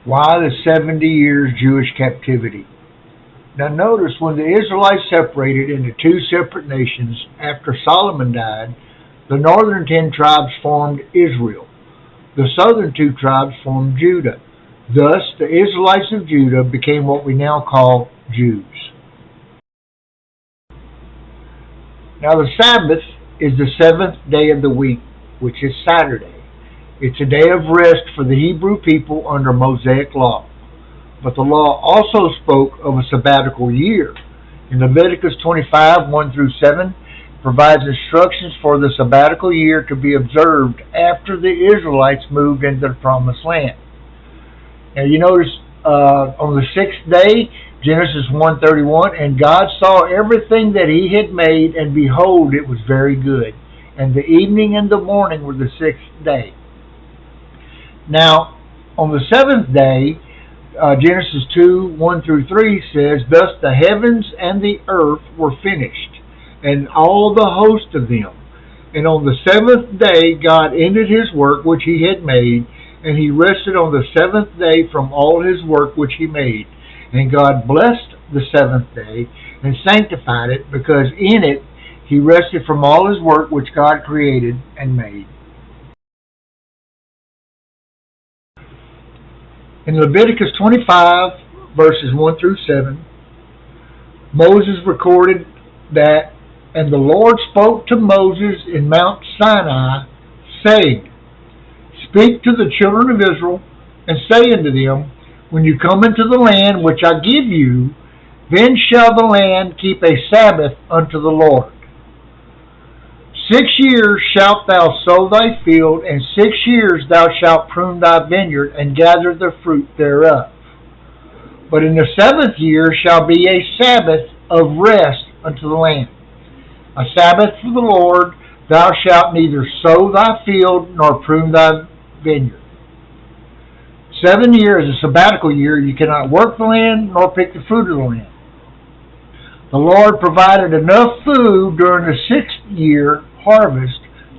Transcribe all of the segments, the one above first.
Why the 70 years Jewish captivity? Now notice when the Israelites separated into two separate nations after Solomon died, the northern 10 tribes formed Israel. The southern 2 tribes formed Judah. Thus, the Israelites of Judah became what we now call Jews. Now the Sabbath is the 7th day of the week, which is Saturday. It's a day of rest for the Hebrew people under Mosaic law. But the law also spoke of a sabbatical year. In Leviticus 25, 1 through 7, provides instructions for the sabbatical year to be observed after the Israelites moved into the Promised Land. Now you notice on the 6th day, Genesis 1:31, and God saw everything that he had made, and behold, it was very good. And the evening and the morning were the 6th day. Now, on the 7th day, Genesis 2, 1 through 3 says, Thus the heavens and the earth were finished, and all the host of them. And on the 7th day God ended his work which he had made, and he rested on the 7th day from all his work which he made. And God blessed the 7th day, and sanctified it, because in it he rested from all his work which God created and made. In Leviticus 25, verses 1 through 7, Moses recorded that, And the Lord spoke to Moses in Mount Sinai, saying, Speak to the children of Israel, and say unto them, When you come into the land which I give you, then shall the land keep a Sabbath unto the Lord. 6 years shalt thou sow thy field, and 6 years thou shalt prune thy vineyard, and gather the fruit thereof. But in the 7th year shall be a Sabbath of rest unto the land, a Sabbath for the Lord. Thou shalt neither sow thy field, nor prune thy vineyard. 7 years is a sabbatical year. You cannot work the land, nor pick the fruit of the land. The Lord provided enough food during the 6th year harvest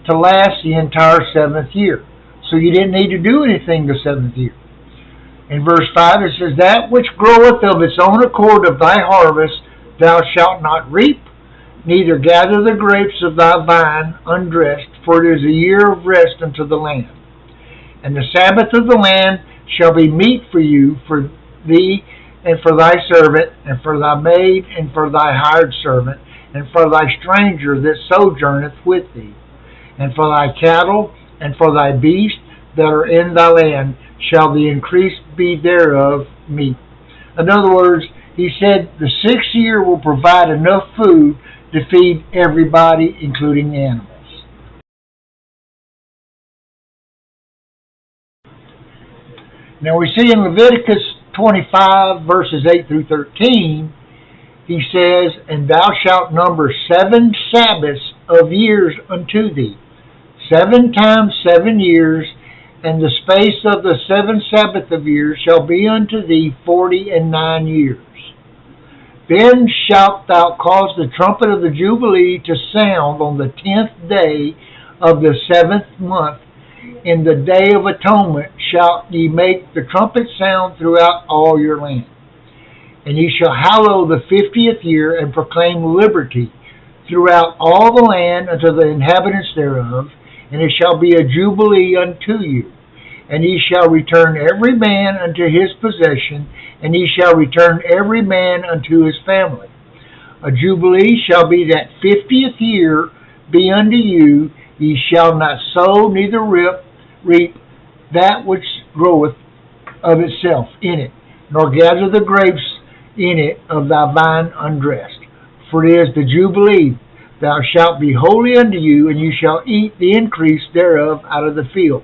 to last the entire 7th year. So you didn't need to do anything the 7th year. In verse 5 it says, That which groweth of its own accord of thy harvest thou shalt not reap, neither gather the grapes of thy vine undressed, for it is a year of rest unto the land. And the Sabbath of the land shall be meat for you, for thee, and for thy servant, and for thy maid, and for thy hired servant, and for thy stranger that sojourneth with thee, and for thy cattle, and for thy beasts that are in thy land, shall the increase be thereof meat. In other words, he said the 6th year will provide enough food to feed everybody, including animals. Now we see in Leviticus 25, verses 8 through 13, he says, And thou shalt number 7 Sabbaths of years unto thee, 7 times 7 years, and the space of the 7 Sabbath of years shall be unto thee 49 years. Then shalt thou cause the trumpet of the Jubilee to sound on the 10th day of the 7th month. In the day of atonement shall ye make the trumpet sound throughout all your land. And ye shall hallow the 50th year, and proclaim liberty throughout all the land unto the inhabitants thereof, and it shall be a jubilee unto you. And ye shall return every man unto his possession, and ye shall return every man unto his family. A jubilee shall be that 50th year be unto you. Ye shall not sow, neither reap that which groweth of itself in it, nor gather the grapes in it of thy vine undressed. For it is the Jubilee. Thou shalt be holy unto you, and you shall eat the increase thereof out of the field.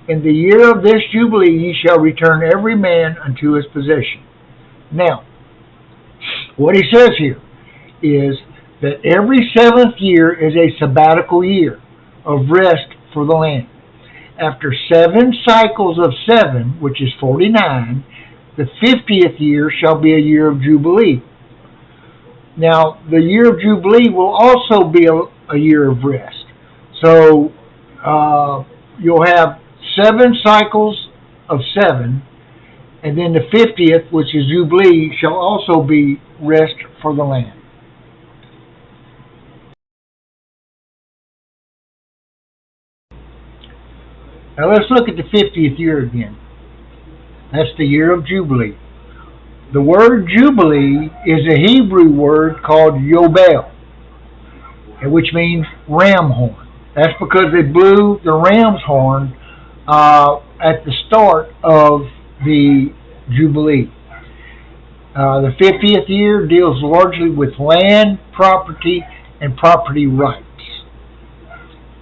In the year of this Jubilee ye shall return every man unto his possession. Now, what he says here is that every 7th year is a sabbatical year of rest for the land. After 7 cycles of 7, which is 49, the 50th year shall be a year of Jubilee. Now, the year of Jubilee will also be a year of rest. So, you'll have 7 cycles of 7, And then the 50th, which is Jubilee, shall also be rest for the land. Now let's look at the 50th year again. That's the year of Jubilee. The word Jubilee is a Hebrew word called Yobel, which means ram horn. That's because they blew the ram's horn at the start of the Jubilee. The 50th year deals largely with land, property, and property rights.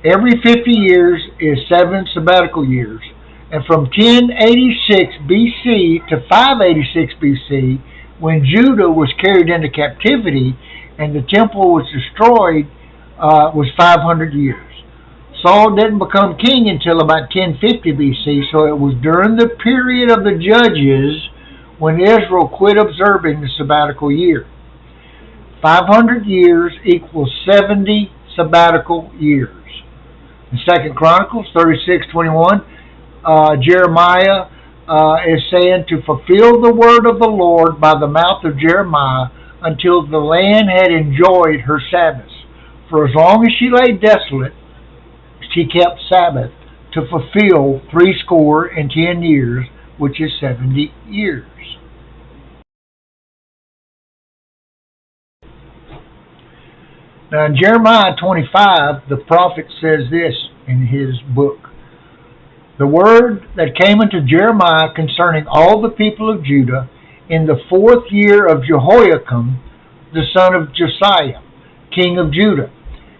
Every 50 years is 7 sabbatical years, and from 1086 BC to 586 BC, when Judah was carried into captivity and the temple was destroyed, was 500 years. Saul didn't become king until about 1050 BC, so it was during the period of the judges when Israel quit observing the sabbatical year. 500 years equals 70 sabbatical years. In 2 Chronicles 36:21, Jeremiah is saying to fulfill the word of the Lord by the mouth of Jeremiah until the land had enjoyed her Sabbaths. For as long as she lay desolate, she kept Sabbath to fulfill 70 years, which is 70 years. Now in Jeremiah 25, the prophet says this in his book. The word that came unto Jeremiah concerning all the people of Judah in the 4th year of Jehoiakim, the son of Josiah, king of Judah.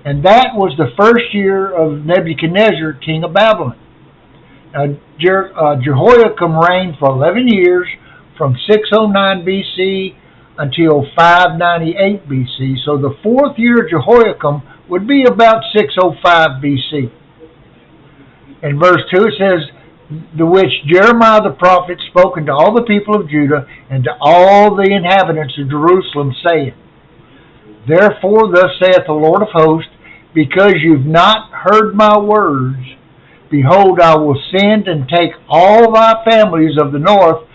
And that was the 1st year of Nebuchadnezzar, king of Babylon. Now, Jehoiakim reigned for 11 years, from 609 BC until 598 BC. So the 4th year of Jehoiakim would be about 605 BC. In verse 2 it says, the which Jeremiah the prophet spoke unto all the people of Judah and to all the inhabitants of Jerusalem, saying, Therefore thus saith the Lord of hosts, because you've not heard my words, behold, I will send and take all thy families of the north,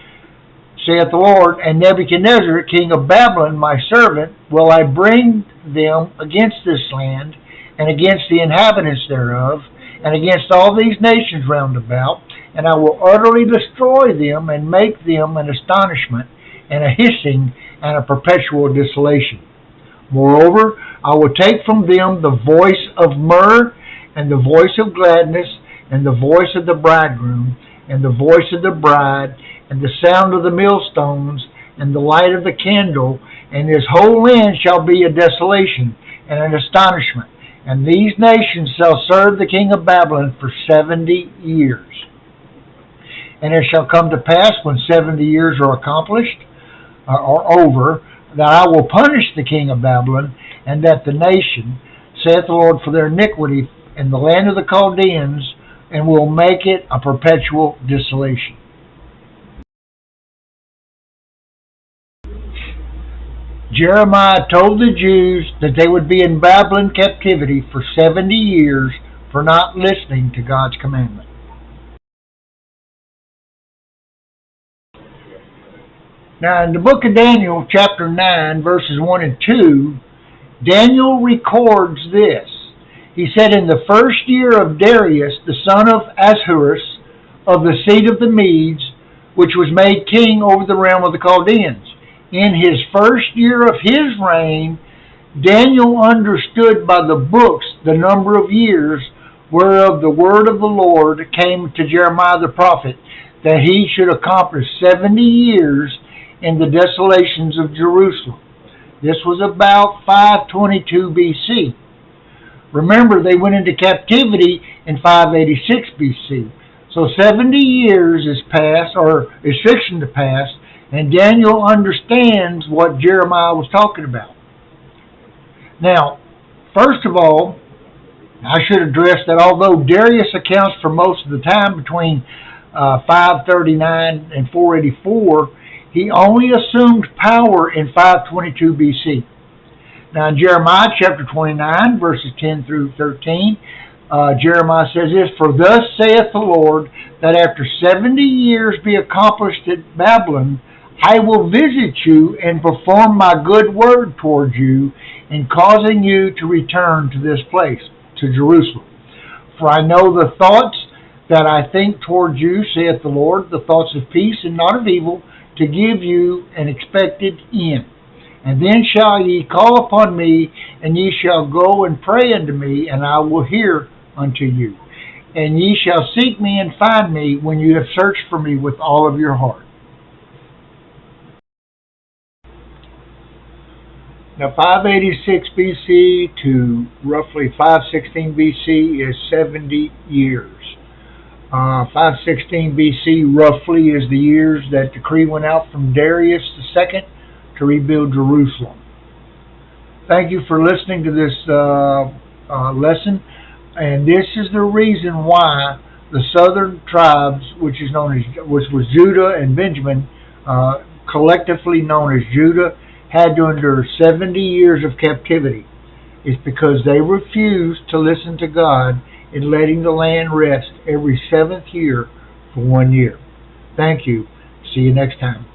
saith the Lord, and Nebuchadnezzar, king of Babylon, my servant, will I bring them against this land, and against the inhabitants thereof, and against all these nations round about, and I will utterly destroy them, and make them an astonishment, and a hissing, and a perpetual desolation. Moreover, I will take from them the voice of myrrh, and the voice of gladness, and the voice of the bridegroom, and the voice of the bride, and the sound of the millstones, and the light of the candle, and this whole land shall be a desolation, and an astonishment. And these nations shall serve the king of Babylon for 70 years. And it shall come to pass, when 70 years are accomplished, or over, that I will punish the king of Babylon, and that the nation, saith the Lord, for their iniquity in the land of the Chaldeans, and will make it a perpetual desolation. Jeremiah told the Jews that they would be in Babylon captivity for 70 years for not listening to God's commandment. Now in the book of Daniel, chapter 9, verses 1 and 2, Daniel records this. He said, In the 1st year of Darius, the son of Ahasuerus, of the seed of the Medes, which was made king over the realm of the Chaldeans. In his 1st year of his reign, Daniel understood by the books the number of years whereof the word of the Lord came to Jeremiah the prophet, that he should accomplish 70 years in the desolations of Jerusalem. This was about 522 BC. Remember, they went into captivity in 586 BC. So 70 years is past, or is fixing to pass, and Daniel understands what Jeremiah was talking about. Now, first of all, I should address that although Darius accounts for most of the time between 539 and 484, he only assumed power in 522 BC. Now in Jeremiah chapter 29, verses 10 through 13, Jeremiah says this, "For thus saith the Lord, that after 70 years be accomplished at Babylon, I will visit you and perform my good word towards you, in causing you to return to this place," to Jerusalem. "For I know the thoughts that I think towards you, saith the Lord, the thoughts of peace and not of evil, to give you an expected end. And then shall ye call upon me, and ye shall go and pray unto me, and I will hear unto you. And ye shall seek me and find me, when you have searched for me with all of your heart." Now 586 BC to roughly 516 BC is 70 years. 516 BC roughly is the years that decree went out from Darius II to rebuild Jerusalem. Thank you for listening to this lesson, and this is the reason why the southern tribes, which was Judah and Benjamin, collectively known as Judah, had to endure 70 years of captivity. It's because they refused to listen to God in letting the land rest every 7th year for 1 year. Thank you. See you next time.